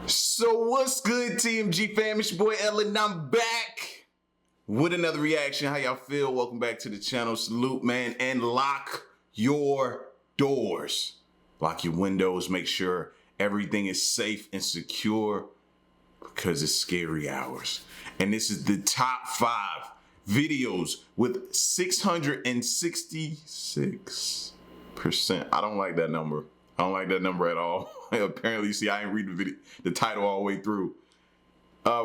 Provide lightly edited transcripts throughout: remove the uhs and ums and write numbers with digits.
So what's good, TMG fam? It's your boy Ellen, and I'm back with another reaction. How y'all feel? Welcome back to the channel. Salute, man, and lock your doors. Lock your windows. Make sure everything is safe and secure because it's scary hours. And this is the top 5 videos with 666%. I don't like that number. I don't like that number at all. Apparently, see, I didn't read the title all the way through.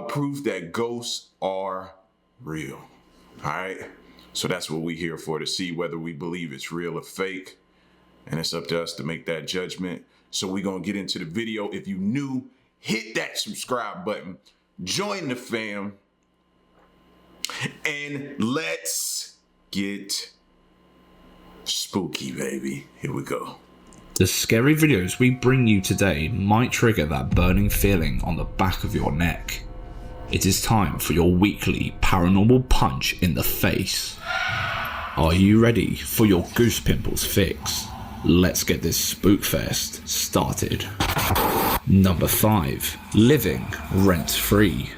Proof that ghosts are real. All right. So that's what we're here for, to see whether we believe it's real or fake. And it's up to us to make that judgment. So we're going to get into the video. If you new, hit that subscribe button. Join the fam. And let's get spooky, baby. Here we go. The scary videos we bring you today might trigger that burning feeling on the back of your neck. It is time for your weekly paranormal punch in the face. Are you ready for your goose pimples fix? Let's get this spookfest started. Number 5. Living rent-free.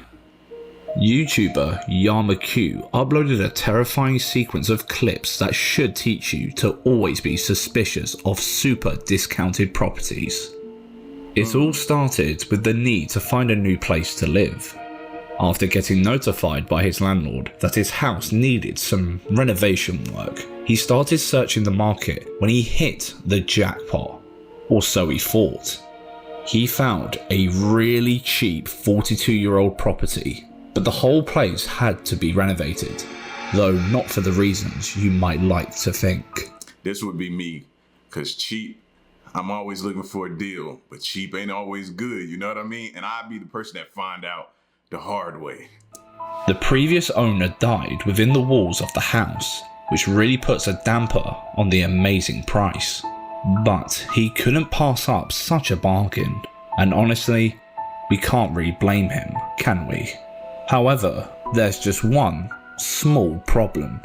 YouTuber YamaQ uploaded a terrifying sequence of clips that should teach you to always be suspicious of super discounted properties. It all started with the need to find a new place to live. After getting notified by his landlord that his house needed some renovation work, he started searching the market when he hit the jackpot, or so he thought. He found a really cheap 42-year-old property. But the whole place had to be renovated, though not for the reasons you might like to think. This would be me, because cheap, I'm always looking for a deal, but cheap ain't always good, you know what I mean? And I'd be the person that find out the hard way. The previous owner died within the walls of the house, which really puts a damper on the amazing price. But he couldn't pass up such a bargain, and honestly, we can't really blame him, can we? However, there's just one small problem.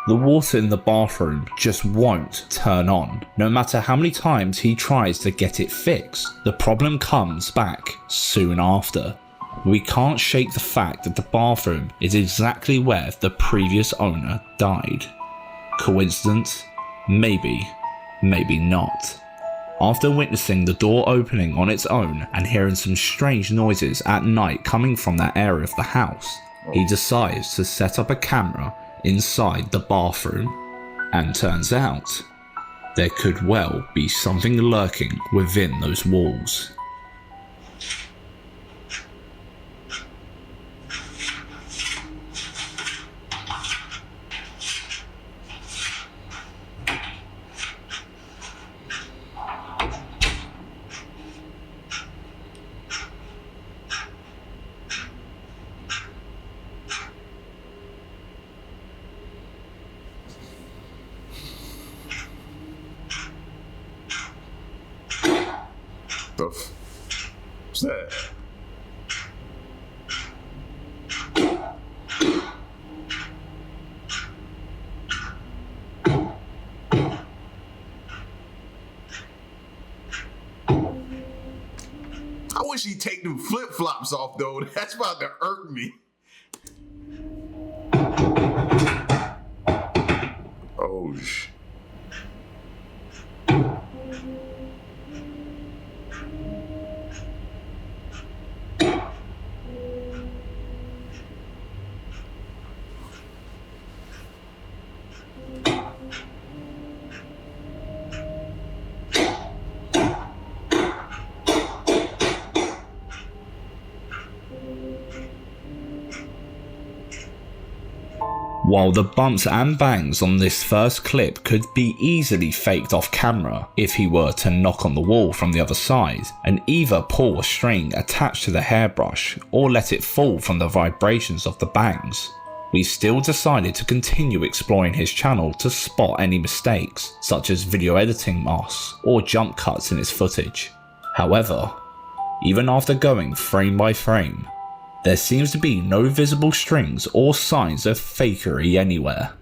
The water in the bathroom just won't turn on. No matter how many times he tries to get it fixed, the problem comes back soon after. We can't shake the fact that the bathroom is exactly where the previous owner died. Coincidence? Maybe, maybe not. After witnessing the door opening on its own and hearing some strange noises at night coming from that area of the house, he decides to set up a camera inside the bathroom. And turns out, there could well be something lurking within those walls. What's that? I wish he'd take them flip-flops off though. That's about to irk me. Oh shit. While the bumps and bangs on this first clip could be easily faked off camera if he were to knock on the wall from the other side and either pull a string attached to the hairbrush or let it fall from the vibrations of the bangs, we still decided to continue exploring his channel to spot any mistakes, such as video editing masks or jump cuts in his footage. However, even after going frame by frame, there seems to be no visible strings or signs of fakery anywhere.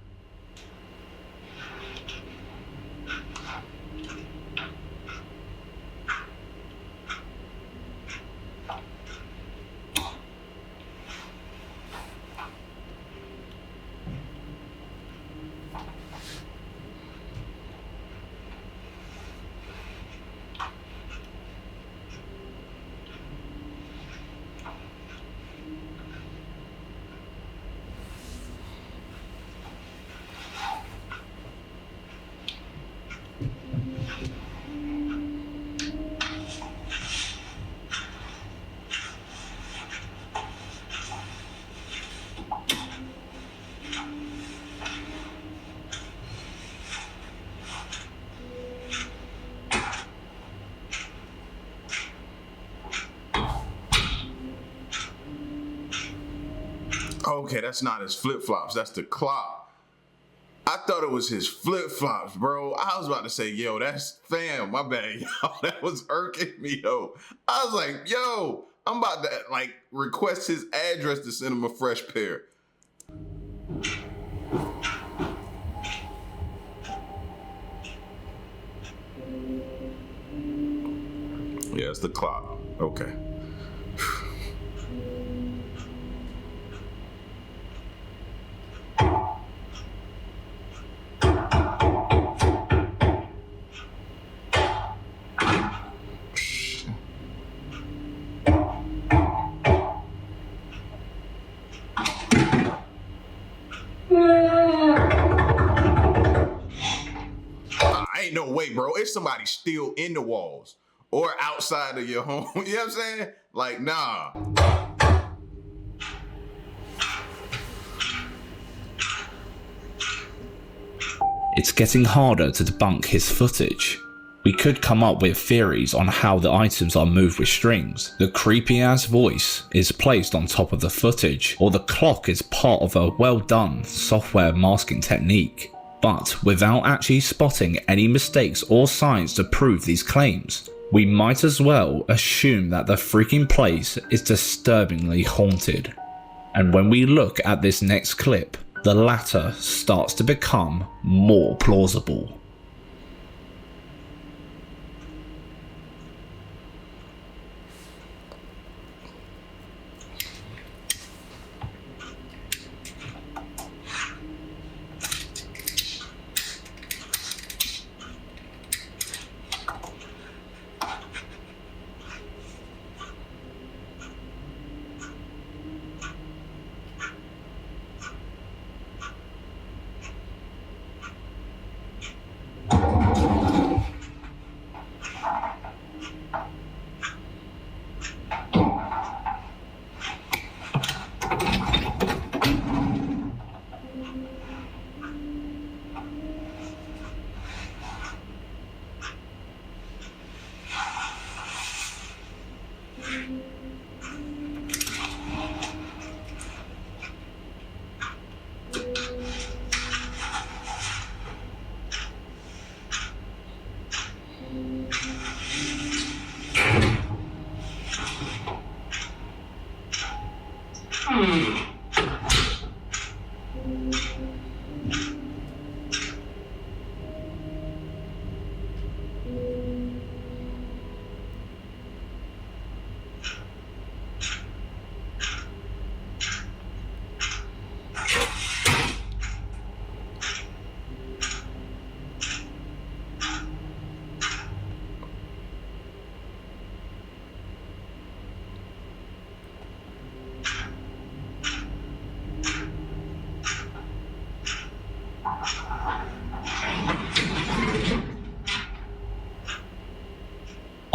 Okay, that's not his flip-flops. That's the clock. I thought it was his flip-flops, bro. I was about to say, yo, that's fam. My bad, yo. That was irking me, yo. I was like, yo, I'm about to like request his address to send him a fresh pair. Yeah, it's the clock. Okay. Ain't no way, bro. It's somebody still in the walls or outside of your home. You know what I'm saying? Like, nah. It's getting harder to debunk his footage. We could come up with theories on how the items are moved with strings, the creepy ass voice is placed on top of the footage, or the clock is part of a well done software masking technique. But without actually spotting any mistakes or signs to prove these claims, we might as well assume that the freaking place is disturbingly haunted. And when we look at this next clip, the latter starts to become more plausible.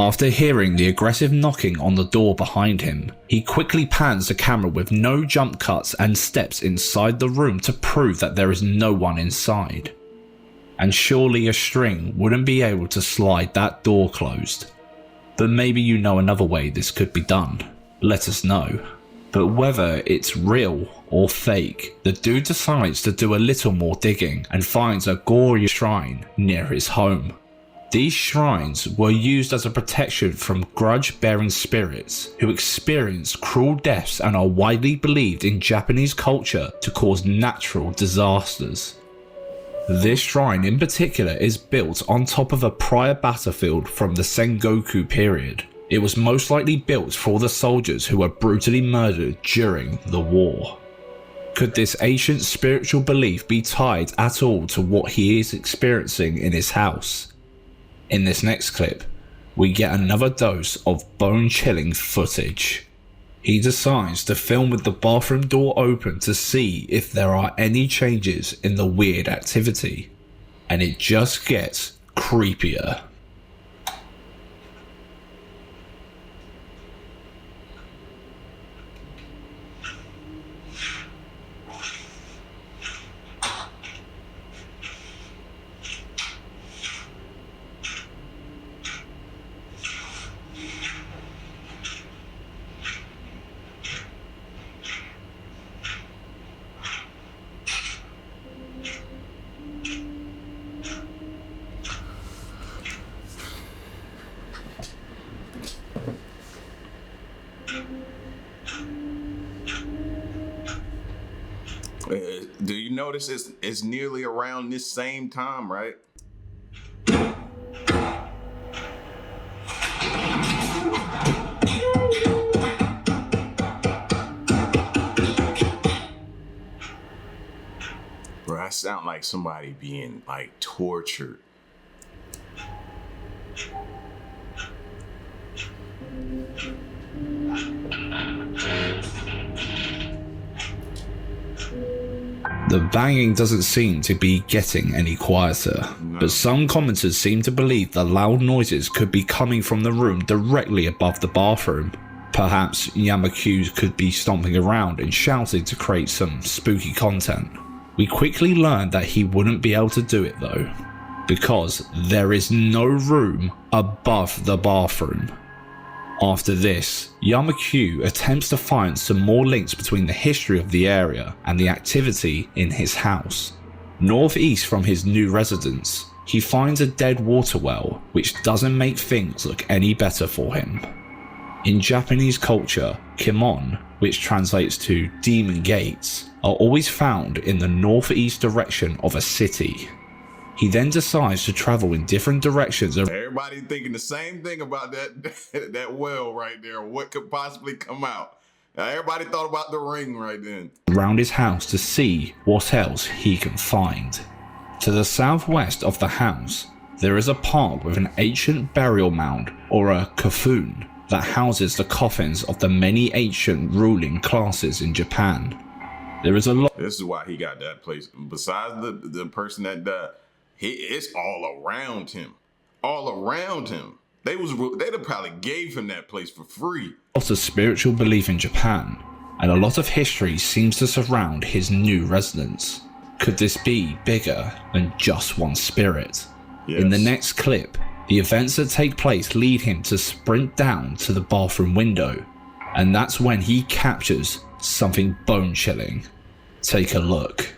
After hearing the aggressive knocking on the door behind him, he quickly pans the camera with no jump cuts and steps inside the room to prove that there is no one inside. And surely a string wouldn't be able to slide that door closed. But maybe you know another way this could be done. Let us know. But whether it's real or fake, the dude decides to do a little more digging and finds a gory shrine near his home. These shrines were used as a protection from grudge-bearing spirits who experience cruel deaths and are widely believed in Japanese culture to cause natural disasters. This shrine in particular is built on top of a prior battlefield from the Sengoku period. It was most likely built for the soldiers who were brutally murdered during the war. Could this ancient spiritual belief be tied at all to what he is experiencing in his house? In this next clip, we get another dose of bone-chilling footage. He decides to film with the bathroom door open to see if there are any changes in the weird activity, and it just gets creepier. Do you notice it's nearly around this same time, right? Bro, that sound like somebody being like tortured. The banging doesn't seem to be getting any quieter, but some commenters seem to believe the loud noises could be coming from the room directly above the bathroom. Perhaps Yamaku could be stomping around and shouting to create some spooky content. We quickly learned that he wouldn't be able to do it though, because there is no room above the bathroom. After this, Yamaku attempts to find some more links between the history of the area and the activity in his house. Northeast from his new residence, he finds a dead water well, which doesn't make things look any better for him. In Japanese culture, kimon, which translates to demon gates, are always found in the northeast direction of a city. He then decides to travel in different directions. Everybody thinking the same thing about that well right there. What could possibly come out? Everybody thought about the ring right then. Around his house to see what else he can find. To the southwest of the house, there is a park with an ancient burial mound, or a kofun, that houses the coffins of the many ancient ruling classes in Japan. There is a lot. This is why he got that place. Besides the person that died, it's all around him. All around him. They'd have probably gave him that place for free. A lot of spiritual belief in Japan, and a lot of history seems to surround his new residence. Could this be bigger than just one spirit? Yes. In the next clip, the events that take place lead him to sprint down to the bathroom window, and that's when he captures something bone-chilling. Take a look.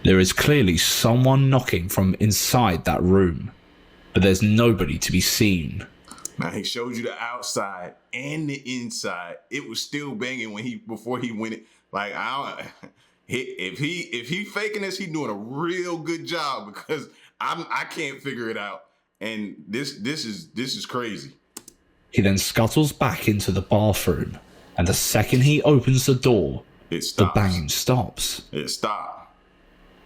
There is clearly someone knocking from inside that room, but there's nobody to be seen. Now he showed you the outside and the inside. It was still banging before he went it. Like if he faking this, he doing a real good job, because I can't figure it out. And this is crazy. He then scuttles back into the bathroom, and the second he opens the door, the banging stops. It stopped.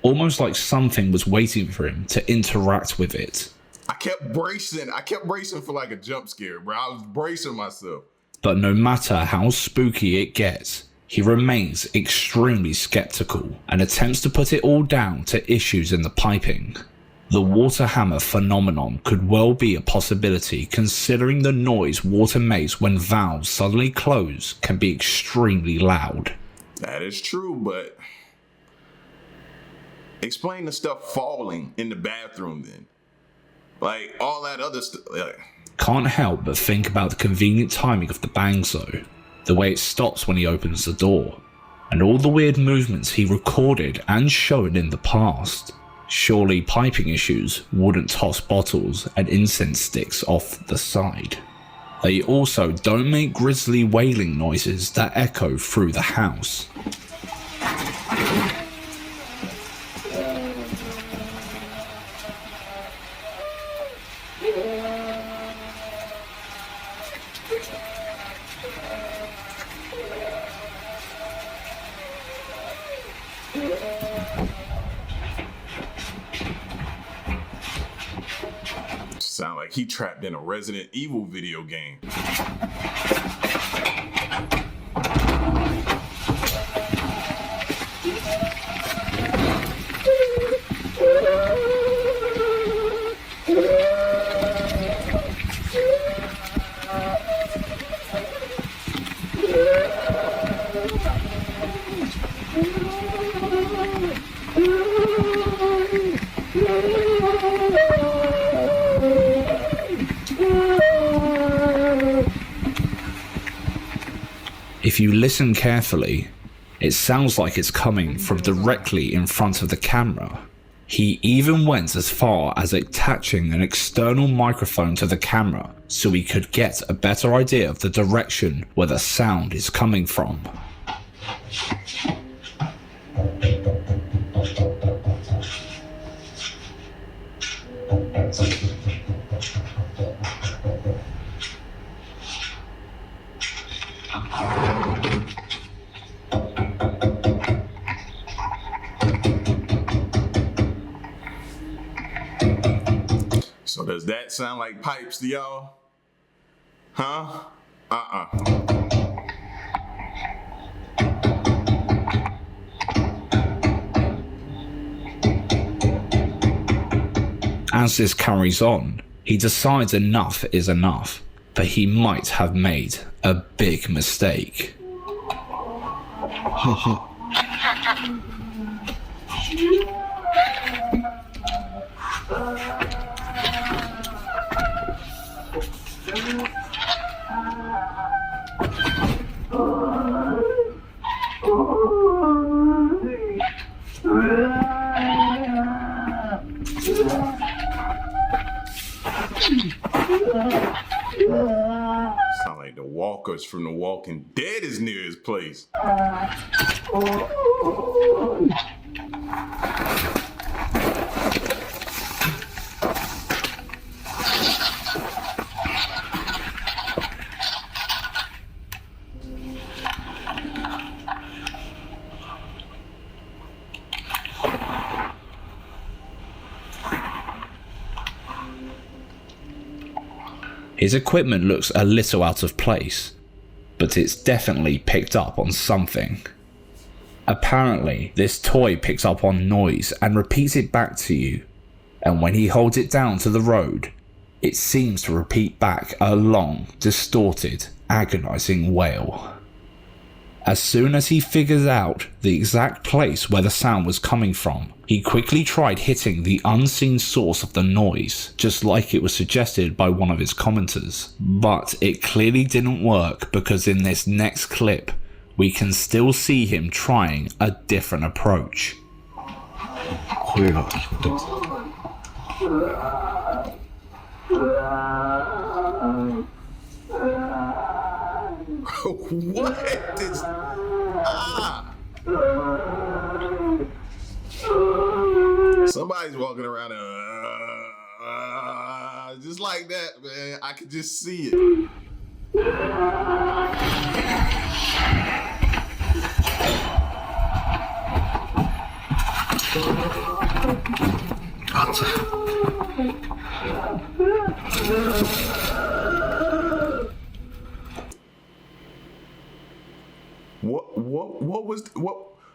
Almost like something was waiting for him to interact with it. I kept bracing for like a jump scare, bro. I was bracing myself. But no matter how spooky it gets, he remains extremely skeptical and attempts to put it all down to issues in the piping. The water hammer phenomenon could well be a possibility, considering the noise water makes when valves suddenly close can be extremely loud. That is true, but explain the stuff falling in the bathroom then. Like, all that other stuff. Can't help but think about the convenient timing of the bangs though. The way it stops when he opens the door. And all the weird movements he recorded and shown in the past. Surely piping issues wouldn't toss bottles and incense sticks off the side. They also don't make grisly wailing noises that echo through the house. Sound like he trapped in a Resident Evil video game. If you listen carefully, it sounds like it's coming from directly in front of the camera. He even went as far as attaching an external microphone to the camera so he could get a better idea of the direction where the sound is coming from. So does that sound like pipes to y'all? Huh? As this carries on, he decides enough is enough, but he might have made a big mistake. Sound like the walkers from The Walking Dead is near his place. His equipment looks a little out of place, but it's definitely picked up on something. Apparently, this toy picks up on noise and repeats it back to you, and when he holds it down to the road, it seems to repeat back a long, distorted, agonizing wail. As soon as he figures out the exact place where the sound was coming from, he quickly tried hitting the unseen source of the noise, just like it was suggested by one of his commenters. But it clearly didn't work because in this next clip, we can still see him trying a different approach. What is... Somebody's walking around just like that, man. I could just see it.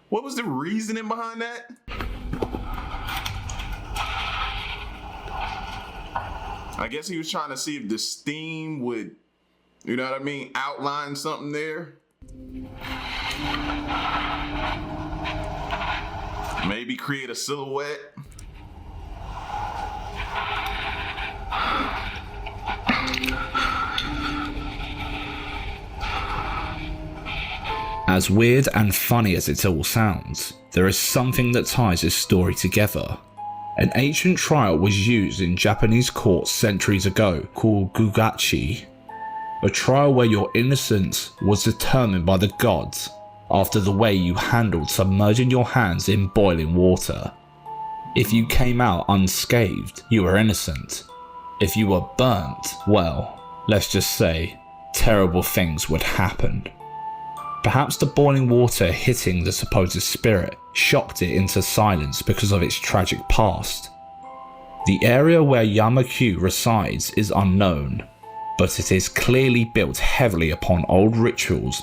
What was the reasoning behind that? I guess he was trying to see if the steam would, you know what I mean, outline something there. Maybe create a silhouette. As weird and funny as it all sounds, there is something that ties this story together. An ancient trial was used in Japanese courts centuries ago called gugachi. A trial where your innocence was determined by the gods after the way you handled submerging your hands in boiling water. If you came out unscathed, you were innocent. If you were burnt, well, let's just say, terrible things would happen. Perhaps the boiling water hitting the supposed spirit shocked it into silence because of its tragic past. The area where Yama-Q resides is unknown, but it is clearly built heavily upon old rituals.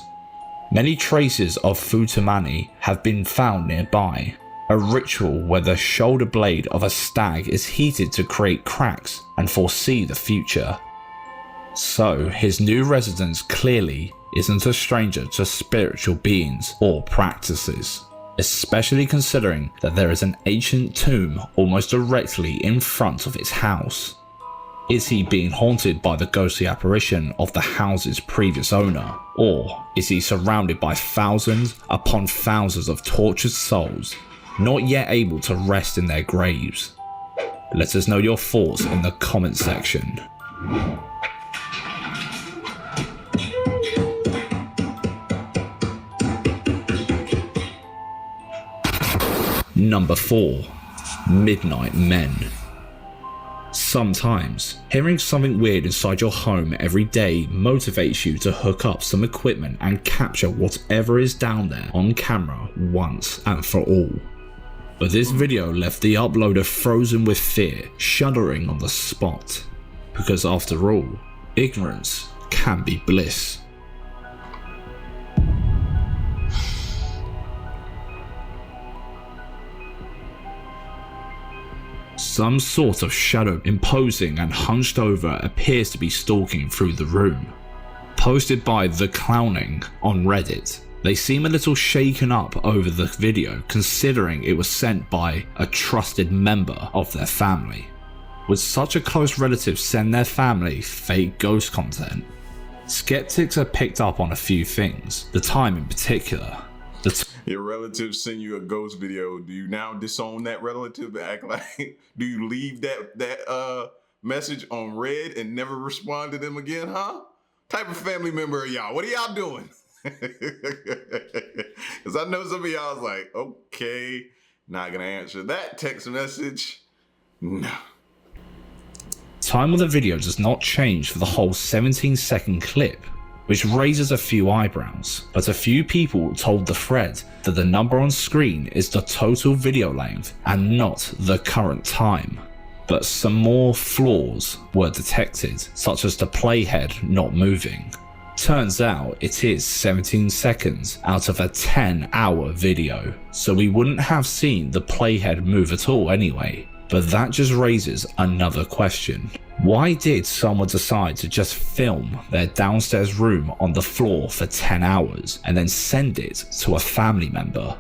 Many traces of Futamani have been found nearby, a ritual where the shoulder blade of a stag is heated to create cracks and foresee the future. So his new residence clearly isn't a stranger to spiritual beings or practices, especially considering that there is an ancient tomb almost directly in front of his house. Is he being haunted by the ghostly apparition of the house's previous owner, or is he surrounded by thousands upon thousands of tortured souls not yet able to rest in their graves? Let us know your thoughts in the comment section. Number 4. Midnight Men. Sometimes, hearing something weird inside your home every day motivates you to hook up some equipment and capture whatever is down there on camera once and for all. But this video left the uploader frozen with fear, shuddering on the spot. Because after all, ignorance can be bliss. Some sort of shadow imposing and hunched over appears to be stalking through the room. Posted by The Clowning on Reddit, they seem a little shaken up over the video considering it was sent by a trusted member of their family. Would such a close relative send their family fake ghost content? Skeptics have picked up on a few things, the time in particular. Your relative send you a ghost video. Do you now disown that relative? Act like, do you leave that message on red and never respond to them again, huh? Type of family member are y'all? What are y'all doing? Because I know some of y'all is like, okay, not gonna answer that text message. No. Time of the video does not change for the whole 17-second clip, which raises a few eyebrows, but a few people told the thread that the number on screen is the total video length and not the current time. But some more flaws were detected, such as the playhead not moving. Turns out it is 17 seconds out of a 10-hour video, so we wouldn't have seen the playhead move at all anyway. But that just raises another question. Why did someone decide to just film their downstairs room on the floor for 10 hours and then send it to a family member?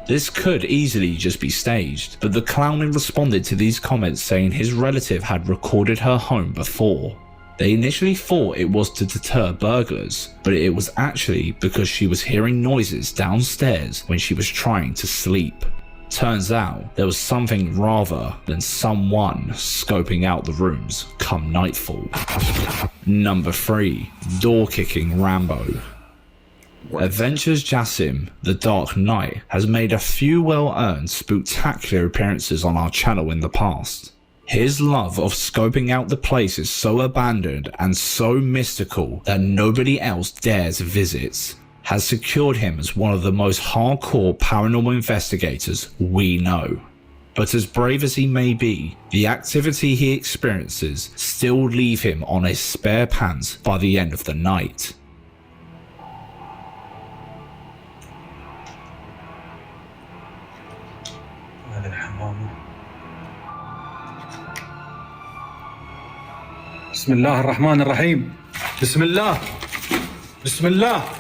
This could easily just be staged, but the Clowning responded to these comments saying his relative had recorded her home before. They initially thought it was to deter burglars, but it was actually because she was hearing noises downstairs when she was trying to sleep. Turns out there was something rather than someone scoping out the rooms come nightfall. Number 3. Door kicking Rambo. Adventures Jassim, the Dark Knight, has made a few well-earned spectacular appearances on our channel in the past. His love of scoping out the place is so abandoned and so mystical that nobody else dares visit, has secured him as one of the most hardcore paranormal investigators we know. But as brave as he may be, the activity he experiences still leave him on his spare pants by the end of the night. Bismillah ar-Rahman ar-Rahim. Bismillah. Bismillah.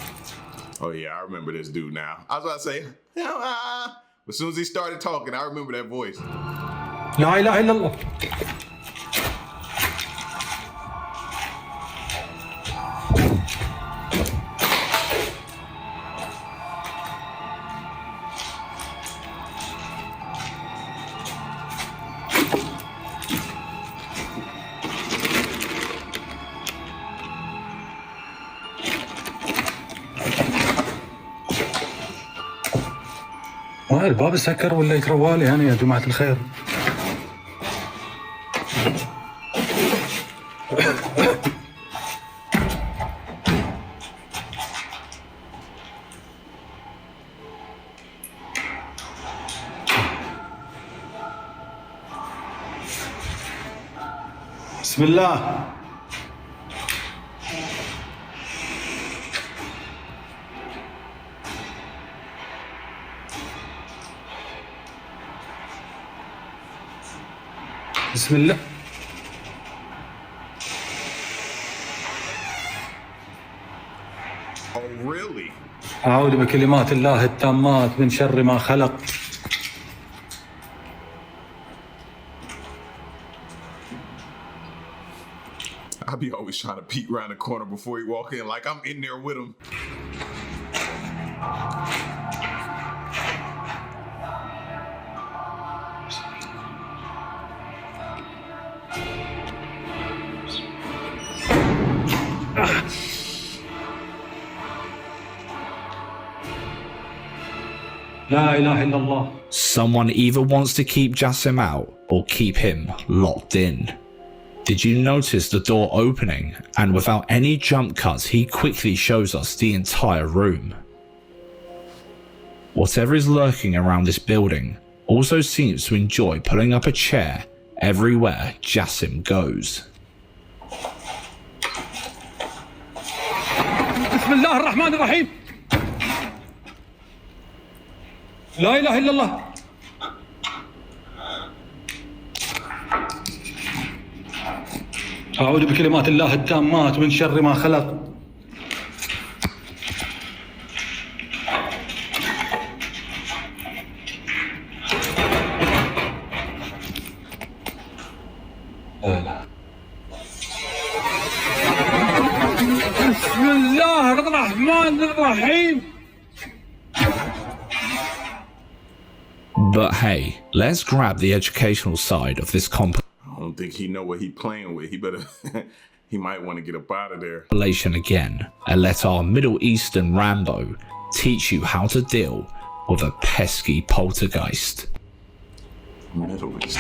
Oh yeah, I remember this dude now. I was about to say, as soon as he started talking, I remember that voice. La ilaha illallah. الباب سكر ولا يتروالي هنا يا جماعة الخير؟ بسم الله. بسم الله. Oh, really? أعوذ بكلمات الله التامات من شر ما خلق. I be always trying to peek around the corner before he walk in, like I'm in there with him. لا إله إلا الله. Someone either wants to keep Jassim out or keep him locked in. Did you notice the door opening, and without any jump cuts he quickly shows us the entire room? Whatever is lurking around this building also seems to enjoy pulling up a chair everywhere Jassim goes. بسم الله الرحمن الرحيم. لا إله إلا الله. أعوذ بكلمات الله التامات من شر ما خلق. بسم الله الرحمن الرحيم. But hey, let's grab the educational side of this I don't think he know what he playing with. He better, he might want to get up out of there. compilation again and let our Middle Eastern Rambo teach you how to deal with a pesky poltergeist. Middle East.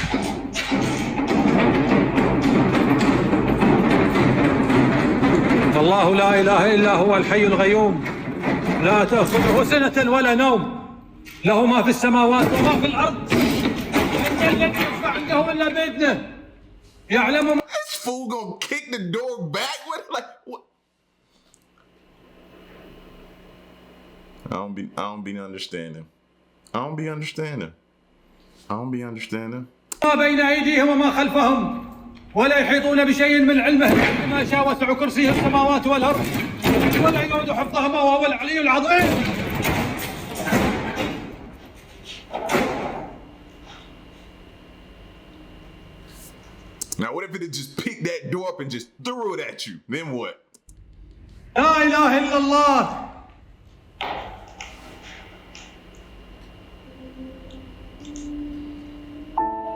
الله لا إله إلا هو الحي القيوم لا تأخذه سنة ولا نوم له ما في السماوات وما في الأرض من الذي يشفع عنده إلا بإذنه يعلم ما This fool gonna kick the door back with like what? I don't be understanding. I don't be understanding. بين أيديهم وما خلفهم ولا يحيطون بشيء من علمه إلا ما شاء وسع كرسيه السماوات والأرض ولا يؤود حفظهما وهو العلي العظيم. Now what if it had just picked that door up and just threw it at you? Then what? لا إله إلا الله.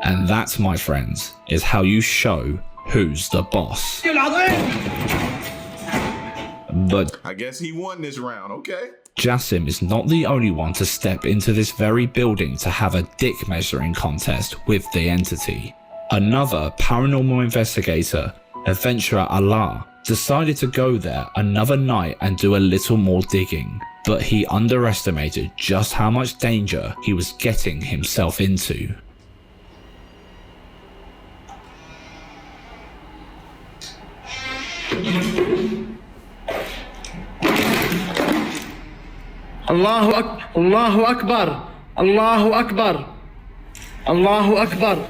And that, my friends, is how you show who's the boss. But I guess he won this round, okay? Jassim is not the only one to step into this very building to have a dick measuring contest with the entity. Another paranormal investigator, adventurer Allah, decided to go there another night and do a little more digging, but he underestimated just how much danger he was getting himself into. الله أكبر الله أكبر الله أكبر الله أكبر.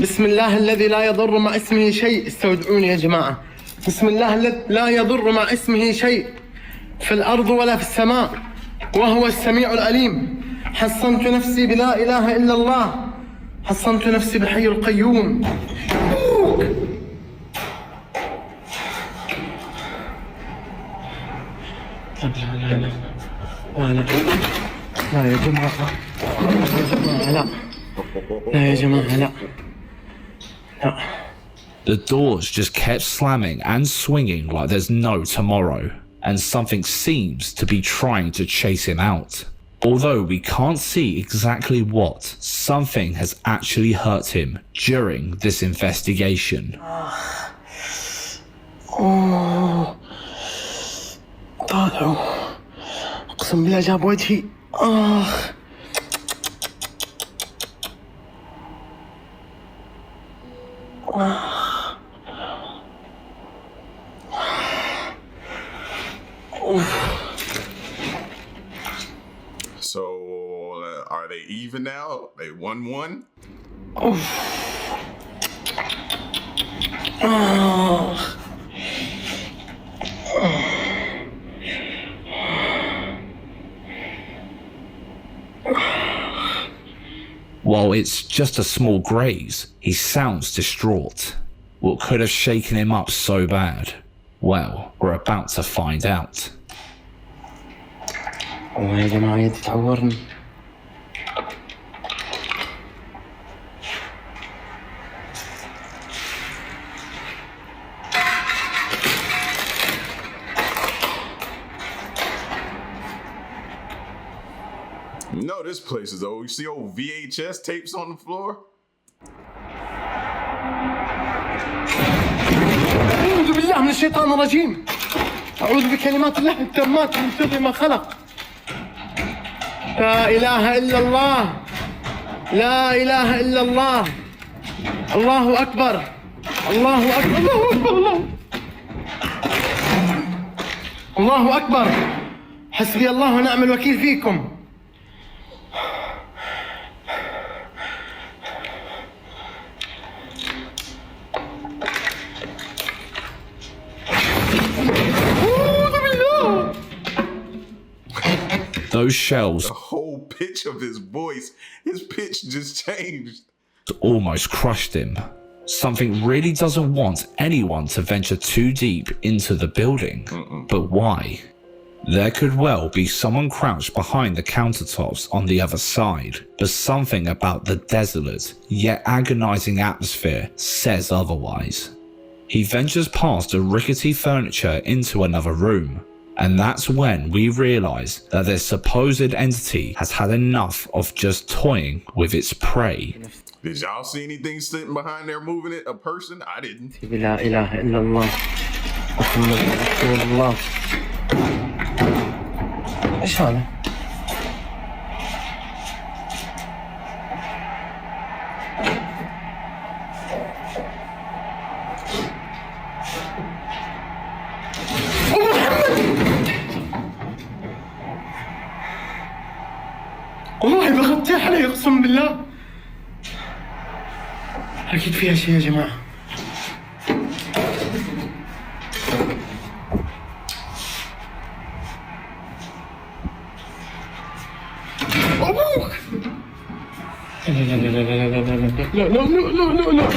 بسم الله الذي لا يضر مع اسمه شيء. استودعوني يا جماعة. بسم الله الذي لا يضر مع اسمه شيء في الأرض ولا في السماء وهو السميع العليم. حصنت نفسي بلا إله إلا الله. حصنت نفسي بالحي القيوم. لا يا جماعة لا لا يا جماعة لا. The doors just kept slamming and swinging like there's no tomorrow. and something seems to be trying to chase him out. Although we can't see exactly what, something has actually hurt him during this investigation. طالعوا اقسم بالله جاب وجهي. So, are they even now? They 1-1? While it's just a small graze, he sounds distraught. What could have shaken him up so bad? Well, we're about to find out. والله يا جماعة يدي تعورني. No, this place is old. You see old VHS tapes on the floor? أعوذ بالله من الشيطان الرجيم. أعوذ بكلمات الله التامات من شر ما خلق. لا إله إلا الله. لا إله إلا الله. الله أكبر. الله أكبر. الله أكبر. الله أكبر. حسبي الله ونعم الوكيل فيكم. Those shells The whole pitch of his voice, his pitch just changed. almost crushed him. Something really doesn't want anyone to venture too deep into the building. But why? There could well be someone crouched behind the countertops on the other side, but something about the desolate yet agonizing atmosphere says otherwise. He ventures past the rickety furniture into another room, and that's when we realize that this supposed entity has had enough of just toying with its prey. Did y'all see anything sitting behind there moving it? A person? I didn't. لا إله إلا الله. محمد رسول الله. إيش هذا؟ والله بغطي علي اقسم بالله. اكيد فيها شيء يا جماعه. ابوك. لا لا لا لا لا لا لا لا لا لا لا.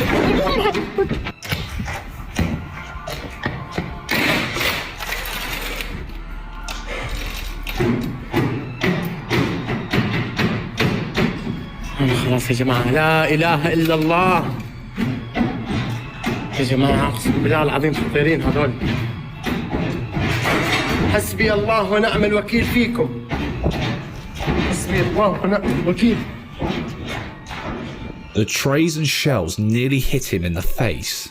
خلاص يا جماعة لا إله إلا الله. يا جماعة أقسم بالله العظيم خطيرين هذول. حسبي الله ونعم الوكيل فيكم. حسبي الله ونعم الوكيل. The trays and shells nearly hit him in the face.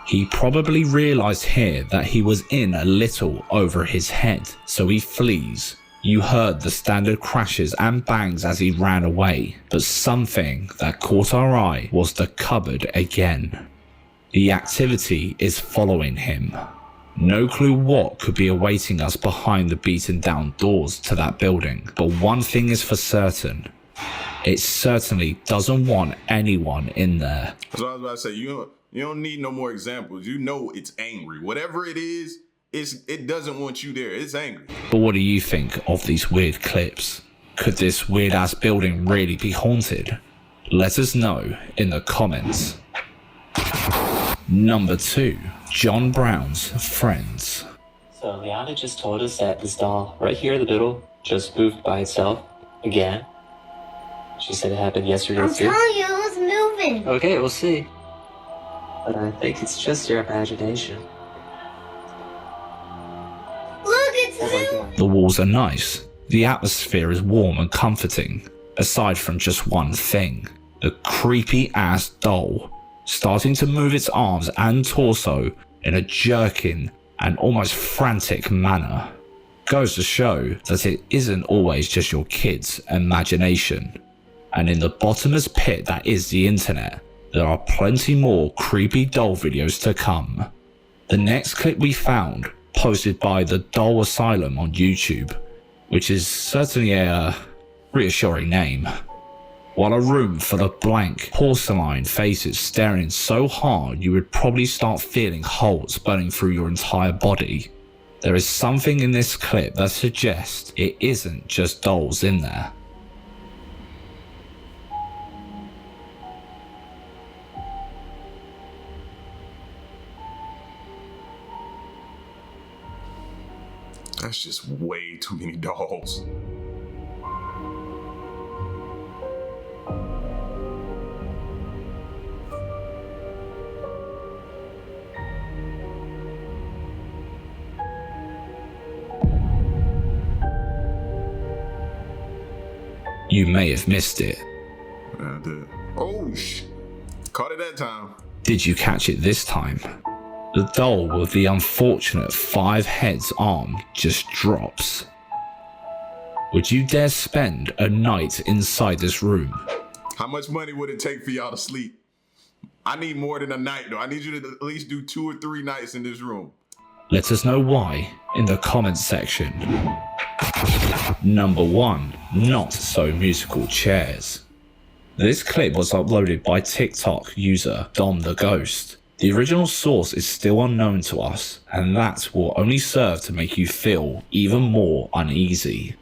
He probably realized here that he was in a little over his head, so he flees. You heard the standard crashes and bangs as he ran away, but something that caught our eye was the cupboard again. The activity is following him. No clue what could be awaiting us behind the beaten down doors to that building, but one thing is for certain. It certainly doesn't want anyone in there. That's what I was about to say. You don't need no more examples. You know it's angry. Whatever it is, it doesn't want you there. It's angry. But what do you think of these weird clips? Could this weird ass building really be haunted? Let us know in the comments. Number 2, John Brown's friends. So Liana just told us that this doll right here in the middle just moved by itself again. She said it happened yesterday I'm too. telling you, it was moving. Okay, we'll see. But I think it's just your imagination. Look, over again. The walls are nice. The atmosphere is warm and comforting, aside from just one thing. The creepy ass doll starting to move its arms and torso in a jerking and almost frantic manner. Goes to show that it isn't always just your kid's imagination. And in the bottomless pit that is the internet, there are plenty more creepy doll videos to come. The next clip we found, posted by the Doll Asylum on YouTube, which is certainly a reassuring name. While a room full of blank porcelain faces staring so hard you would probably start feeling holes burning through your entire body, there is something in this clip that suggests it isn't just dolls in there. That's just way too many dolls. You may have missed it. I did. Oh, caught it that time. Did you catch it this time? The doll with the unfortunate 5 heads arm just drops. Would you dare spend a night inside this room? How much money would it take for y'all to sleep? I need more than a night though. I need you to at least do 2 or 3 nights in this room. Let us know why in the comments section. Number 1, not so musical chairs. This clip was uploaded by TikTok user Dom the Ghost. The original source is still unknown to us, and that will only serve to make you feel even more uneasy.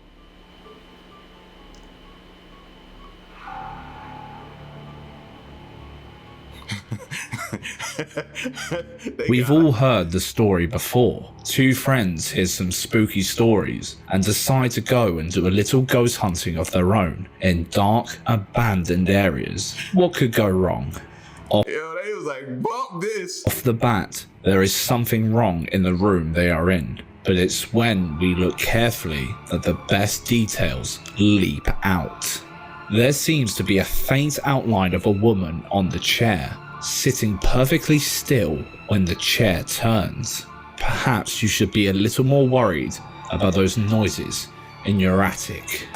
We've all heard the story before. 2 friends hear some spooky stories and decide to go and do a little ghost hunting of their own in dark, abandoned areas. What could go wrong? Yo, they was like, bump this. Off the bat, there is something wrong in the room they are in, but it's when we look carefully that the best details leap out. There seems to be a faint outline of a woman on the chair, sitting perfectly still when the chair turns. Perhaps you should be a little more worried about those noises in your attic.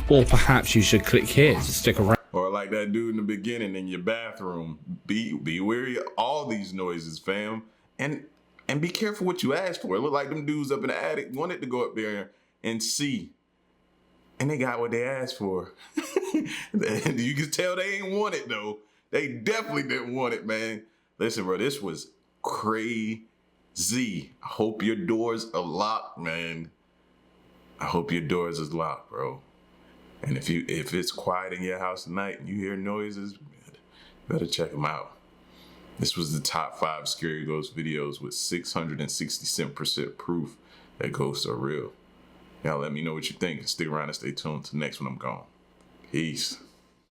Or perhaps you should click here to stick around. Or like that dude in the beginning in your bathroom. Be wary of all these noises, fam. And be careful what you ask for. It looked like them dudes up in the attic wanted to go up there and see. And they got what they asked for. You can tell they ain't want it though. They definitely didn't want it, man. Listen, bro, this was crazy. I hope your doors are locked, man. I hope your doors is locked, bro. And if it's quiet in your house tonight and you hear noises, better check them out. This was the top 5 scary ghost videos with 667% proof that ghosts are real. Y'all let me know what you think. Stick around and stay tuned to the next one. I'm gone. Peace.